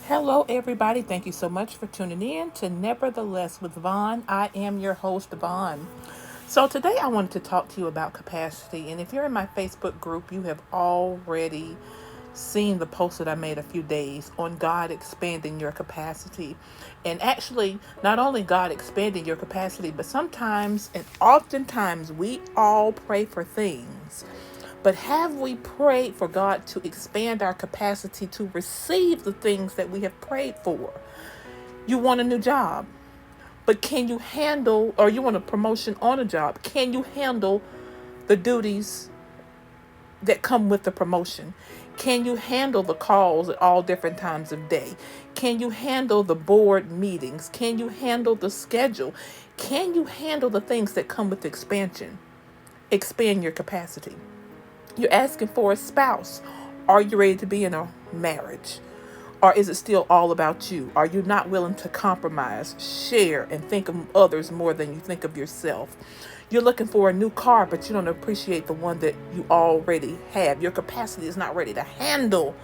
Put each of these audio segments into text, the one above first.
Hello, everybody. Thank you so much for tuning in to Nevertheless with Vaughn. I am your host, Vaughn. So, today I wanted to talk to you about capacity. And if you're in my Facebook group, you have already seen the post that I made a few days on God expanding your capacity. And actually, not only God expanding your capacity, but sometimes and oftentimes we all pray for things. But have we prayed for God to expand our capacity to receive the things that we have prayed for? You want a new job, but can you handle, or you want a promotion on a job, can you handle the duties that come with the promotion? Can you handle the calls at all different times of day? Can you handle the board meetings? Can you handle the schedule? Can you handle the things that come with expansion? Expand your capacity. You're asking for a spouse. Are you ready to be in a marriage? Or is it still all about you? Are you not willing to compromise, share, and think of others more than you think of yourself? You're looking for a new car, but you don't appreciate the one that you already have. Your capacity is not ready to handle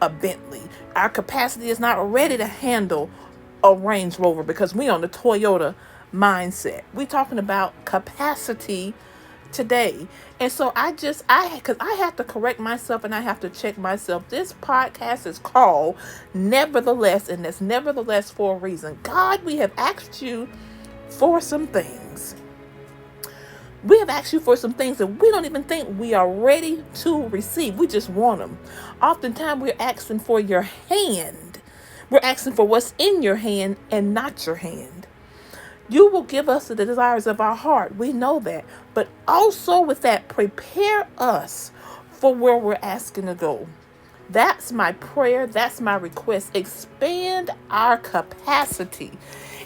a Bentley. Our capacity is not ready to handle a Range Rover because we on the Toyota mindset. We talking about capacity today. And so because I have to correct myself and I have to check myself. This podcast is called Nevertheless, and that's nevertheless for a reason. God, we have asked you for some things. We have asked you for some things that we don't even think we are ready to receive. We just want them. Oftentimes we're asking for your hand. We're asking for what's in your hand and not your hand. You will give us the desires of our heart. We know that. But also with that, prepare us for where we're asking to go. That's my prayer. That's my request. Expand our capacity.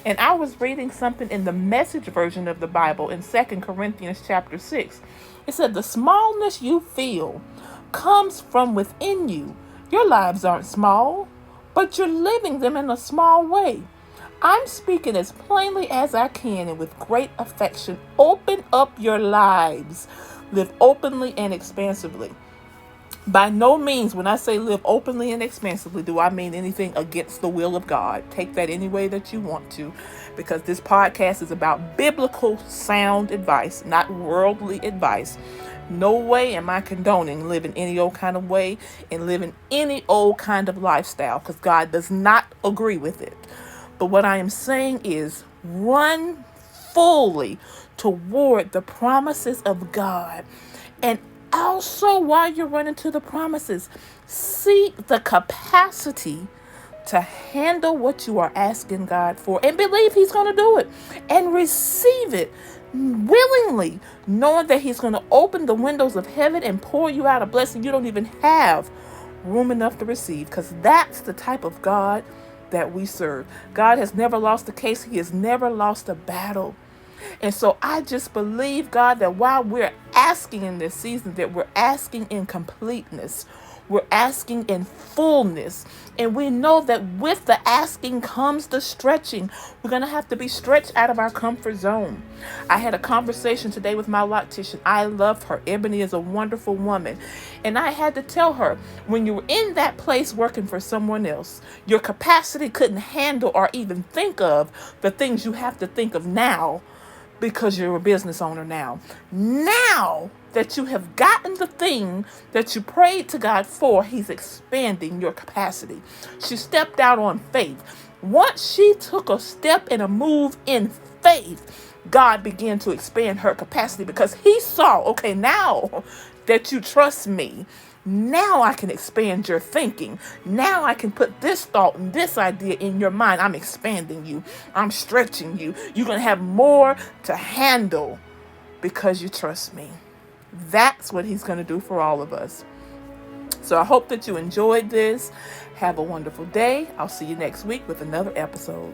And I was reading something in the Message version of the Bible in 2 Corinthians chapter 6. It said, the smallness you feel comes from within you. Your lives aren't small, but you're living them in a small way. I'm speaking as plainly as I can and with great affection. Open up your lives. Live openly and expansively. By no means, when I say live openly and expansively, do I mean anything against the will of God. Take that any way that you want to, because this podcast is about biblical sound advice, not worldly advice. No way am I condoning living any old kind of way and living any old kind of lifestyle, because God does not agree with it. But what I am saying is run fully toward the promises of God. And also, while you're running to the promises, seek the capacity to handle what you are asking God for and believe He's going to do it and receive it willingly, knowing that He's going to open the windows of heaven and pour you out a blessing you don't even have room enough to receive, because that's the type of God that we serve. God has never lost a case. He has never lost a battle. And so I just believe, God, that while we're asking in this season, that we're asking in completeness. We're asking in fullness. And we know that with the asking comes the stretching. We're going to have to be stretched out of our comfort zone. I had a conversation today with my loctician. I love her. Ebony is a wonderful woman. And I had to tell her, when you were in that place working for someone else, your capacity couldn't handle or even think of the things you have to think of now, because you're a business owner now. Now that you have gotten the thing that you prayed to God for, He's expanding your capacity. She stepped out on faith. Once she took a step and a move in faith, God began to expand her capacity, because He saw, okay, now that you trust me, now I can expand your thinking. Now I can put this thought and this idea in your mind. I'm expanding you. I'm stretching you. You're going to have more to handle because you trust me. That's what He's going to do for all of us. So I hope that you enjoyed this. Have a wonderful day. I'll see you next week with another episode.